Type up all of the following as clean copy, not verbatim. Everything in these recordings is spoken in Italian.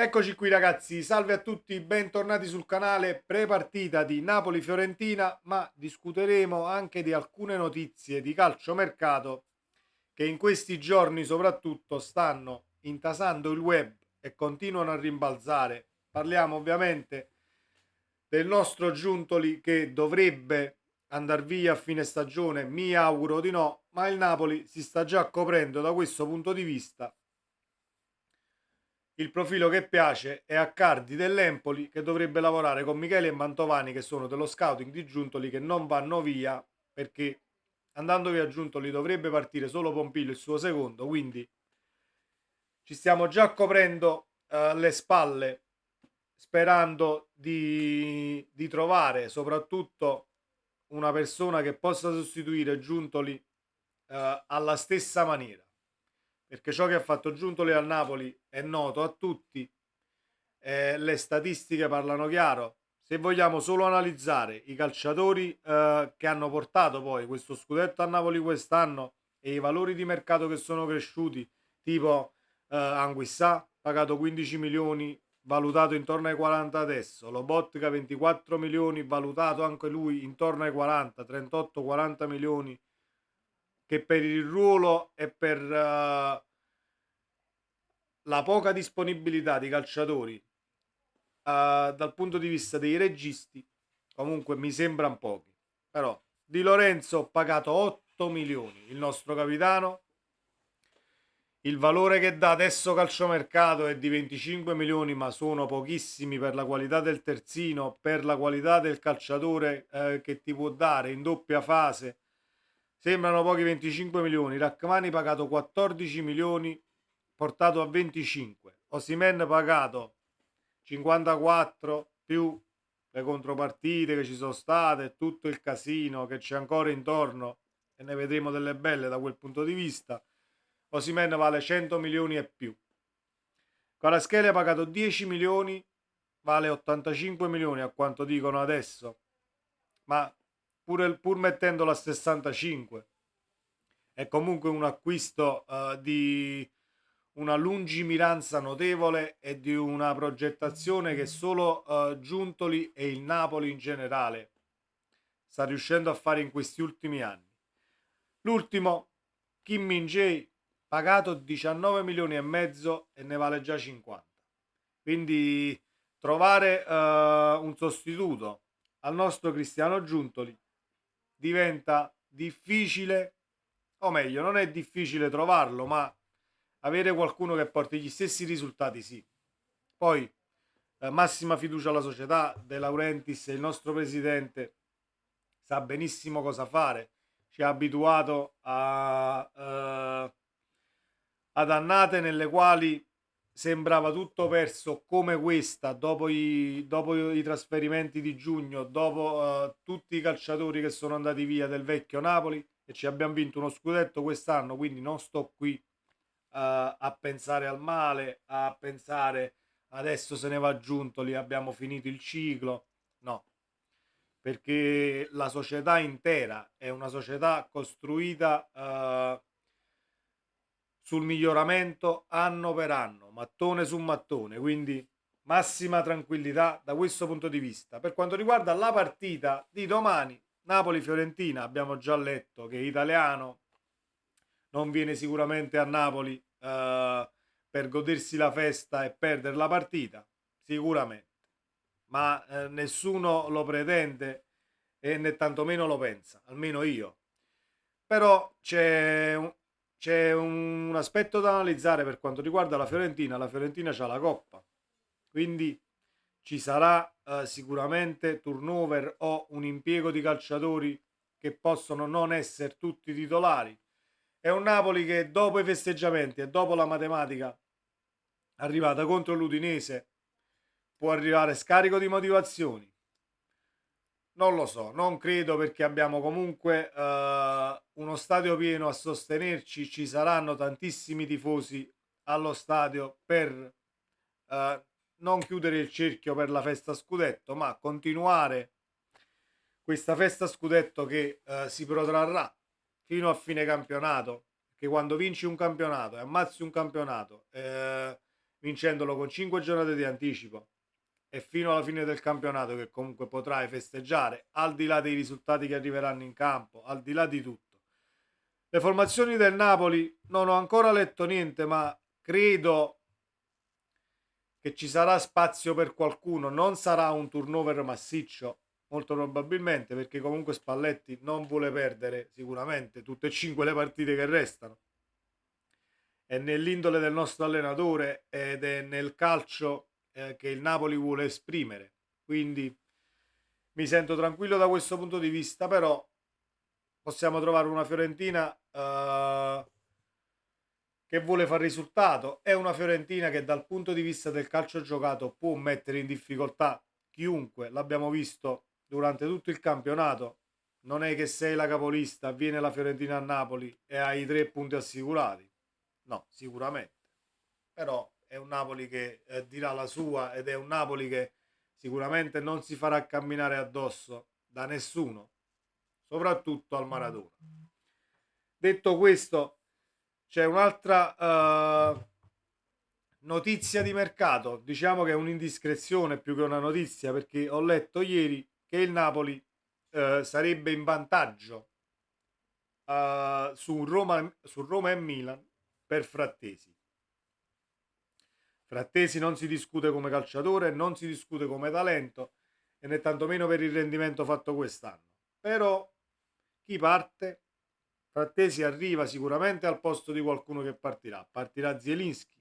Eccoci qui ragazzi, salve a tutti, bentornati sul canale pre-partita di Napoli-Fiorentina, ma discuteremo anche di alcune notizie di calciomercato che in questi giorni soprattutto stanno intasando il web e continuano a rimbalzare. Parliamo ovviamente del nostro Giuntoli che dovrebbe andare via a fine stagione, mi auguro di no, ma il Napoli si sta già coprendo da questo punto di vista. Il profilo che piace è Accardi dell'Empoli che dovrebbe lavorare con Michele e Mantovani che sono dello scouting di Giuntoli che non vanno via perché andando via Giuntoli dovrebbe partire solo Pompilio il suo secondo, quindi ci stiamo già coprendo le spalle sperando di trovare soprattutto una persona che possa sostituire Giuntoli alla stessa maniera, perché ciò che ha fatto Giuntoli al Napoli è noto a tutti, le statistiche parlano chiaro. Se vogliamo solo analizzare i calciatori che hanno portato poi questo scudetto a Napoli quest'anno e i valori di mercato che sono cresciuti, tipo Anguissà, pagato 15 milioni, valutato intorno ai 40 adesso, Lobotka 24 milioni, valutato anche lui intorno ai 40, 38-40 milioni, che per il ruolo e per la poca disponibilità di calciatori dal punto di vista dei registi, comunque mi sembrano pochi. Però Di Lorenzo pagato 8 milioni, il nostro capitano. Il valore che dà adesso calciomercato è di 25 milioni, ma sono pochissimi per la qualità del terzino, per la qualità del calciatore che ti può dare in doppia fase. Sembrano pochi 25 milioni. Rachmani pagato 14 milioni, portato a 25. Osimhen pagato 54 più le contropartite che ci sono state, tutto il casino che c'è ancora intorno e ne vedremo delle belle da quel punto di vista. Osimhen vale 100 milioni e più. Kvaratskhelia ha pagato 10 milioni, vale 85 milioni a quanto dicono adesso, ma pur mettendolo a 65 è comunque un acquisto di una lungimiranza notevole e di una progettazione che solo Giuntoli e il Napoli in generale sta riuscendo a fare in questi ultimi anni. L'ultimo, Kim Min-jae, pagato 19 milioni e mezzo e ne vale già 50. Quindi trovare un sostituto al nostro Cristiano Giuntoli diventa difficile, o meglio, non è difficile trovarlo, ma avere qualcuno che porti gli stessi risultati sì. Poi massima fiducia alla società, De Laurentiis, il nostro presidente, sa benissimo cosa fare, ci ha abituato ad annate nelle quali sembrava tutto perso come questa, dopo i trasferimenti di giugno, dopo tutti i calciatori che sono andati via del vecchio Napoli e ci abbiamo vinto uno scudetto quest'anno, quindi non sto qui a pensare al male, a pensare adesso se ne va Giuntoli, abbiamo finito il ciclo, no, perché la società intera è una società costruita sul miglioramento anno per anno, mattone su mattone, quindi massima tranquillità da questo punto di vista. Per quanto riguarda la partita di domani, Napoli-Fiorentina, abbiamo già letto che Italiano non viene sicuramente a Napoli per godersi la festa e perdere la partita, sicuramente, ma nessuno lo pretende e né tantomeno lo pensa, almeno io. Però c'è un aspetto da analizzare per quanto riguarda la Fiorentina c'ha la Coppa, quindi ci sarà sicuramente turnover o un impiego di calciatori che possono non essere tutti titolari. È un Napoli che dopo i festeggiamenti e dopo la matematica arrivata contro l'Udinese può arrivare scarico di motivazioni. Non lo so, non credo perché abbiamo comunque uno stadio pieno a sostenerci, ci saranno tantissimi tifosi allo stadio per non chiudere il cerchio per la festa scudetto, ma continuare questa festa scudetto che si protrarrà fino a fine campionato, che quando vinci un campionato e ammazzi un campionato vincendolo con 5 giornate di anticipo e fino alla fine del campionato, che comunque potrai festeggiare, al di là dei risultati che arriveranno in campo, al di là di tutto. Le formazioni del Napoli non ho ancora letto niente, ma credo che ci sarà spazio per qualcuno, non sarà un turnover massiccio, molto probabilmente, perché comunque Spalletti non vuole perdere sicuramente tutte e 5 le partite che restano. È nell'indole del nostro allenatore ed è nel calcio che il Napoli vuole esprimere. Quindi mi sento tranquillo da questo punto di vista, però possiamo trovare una Fiorentina che vuole fare risultato. È una Fiorentina che dal punto di vista del calcio giocato può mettere in difficoltà chiunque. L'abbiamo visto durante tutto il campionato. Non è che sei la capolista, viene la Fiorentina a Napoli e hai 3 punti assicurati. No, sicuramente. Però è un Napoli che dirà la sua ed è un Napoli che sicuramente non si farà camminare addosso da nessuno, soprattutto al Maradona. Detto questo, c'è un'altra notizia di mercato, diciamo che è un'indiscrezione più che una notizia, perché ho letto ieri che il Napoli sarebbe in vantaggio su Roma e Milan per Frattesi. Frattesi non si discute come calciatore, non si discute come talento e né tantomeno per il rendimento fatto quest'anno. Però chi parte? Frattesi arriva sicuramente al posto di qualcuno che partirà. Partirà Zielinski.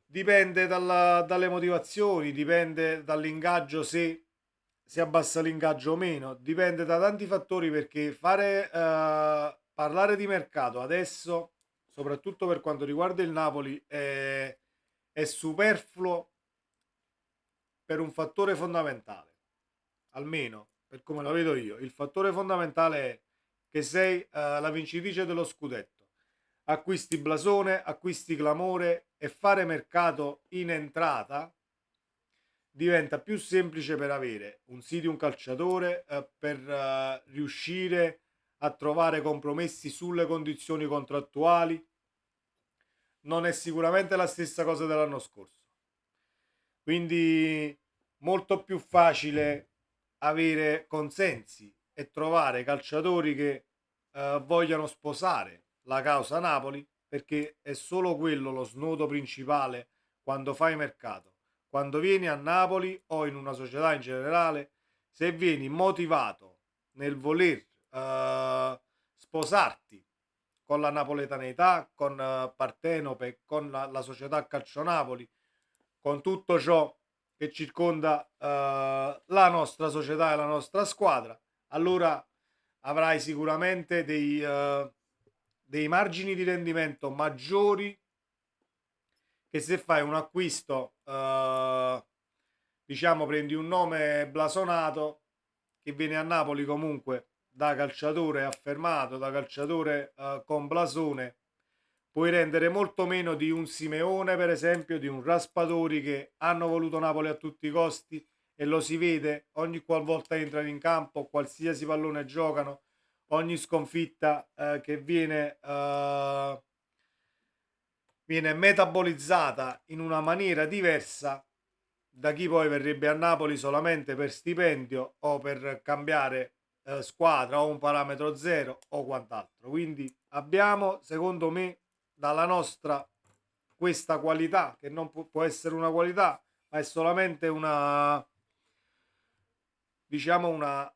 Dipende dalle motivazioni, dipende dall'ingaggio, se si abbassa l'ingaggio o meno, dipende da tanti fattori, perché parlare di mercato adesso, soprattutto per quanto riguarda il Napoli, è superfluo per un fattore fondamentale, almeno per come la vedo io. Il fattore fondamentale è che sei la vincitrice dello scudetto. Acquisti blasone, acquisti clamore, e fare mercato in entrata diventa più semplice per avere un sì di un calciatore, per riuscire a trovare compromessi sulle condizioni contrattuali. Non è sicuramente la stessa cosa dell'anno scorso. Quindi molto più facile avere consensi e trovare calciatori che vogliano sposare la causa Napoli, perché è solo quello lo snodo principale quando fai mercato. Quando vieni a Napoli o in una società in generale, se vieni motivato nel voler sposarti con la napoletanità, con Partenope, con la società Calcio Napoli, con tutto ciò che circonda la nostra società e la nostra squadra, allora avrai sicuramente dei margini di rendimento maggiori che se fai un acquisto, diciamo, prendi un nome blasonato che viene a Napoli comunque da calciatore affermato, da calciatore con blasone, puoi rendere molto meno di un Simeone, per esempio, di un Raspadori, che hanno voluto Napoli a tutti i costi e lo si vede ogni qualvolta entrano in campo, qualsiasi pallone giocano, ogni sconfitta che viene metabolizzata in una maniera diversa da chi poi verrebbe a Napoli solamente per stipendio o per cambiare squadra o un parametro zero o quant'altro. Quindi abbiamo, secondo me, dalla nostra questa qualità, che non può essere una qualità, ma è solamente una, diciamo, una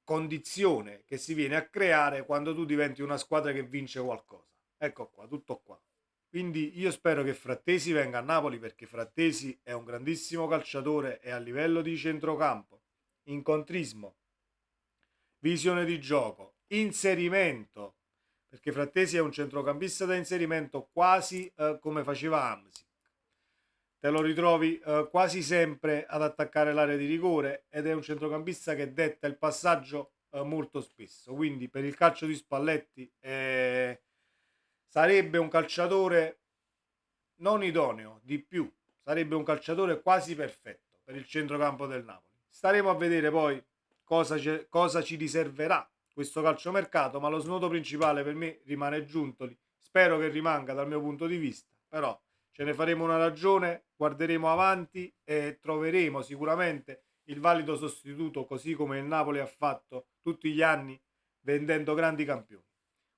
condizione che si viene a creare quando tu diventi una squadra che vince qualcosa. Ecco qua, tutto qua. Quindi io spero che Frattesi venga a Napoli, perché Frattesi è un grandissimo calciatore e a livello di centrocampo, incontrismo, visione di gioco, inserimento, perché Frattesi è un centrocampista da inserimento quasi come faceva Amsi. Te lo ritrovi quasi sempre ad attaccare l'area di rigore ed è un centrocampista che detta il passaggio molto spesso. Quindi per il calcio di Spalletti sarebbe un calciatore non idoneo, di più, sarebbe un calciatore quasi perfetto per il centrocampo del Napoli. Staremo a vedere poi cosa ci riserverà questo calciomercato, ma lo snodo principale per me rimane Giuntoli. Spero che rimanga dal mio punto di vista però ce ne faremo una ragione, guarderemo avanti e troveremo sicuramente il valido sostituto, così come il Napoli ha fatto tutti gli anni vendendo grandi campioni.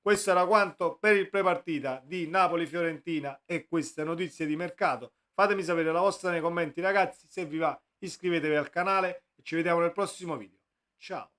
Questo era quanto per il prepartita di Napoli-Fiorentina e queste notizie di mercato. Fatemi sapere la vostra nei commenti, ragazzi. Se vi va, iscrivetevi al canale e ci vediamo nel prossimo video. Ciao!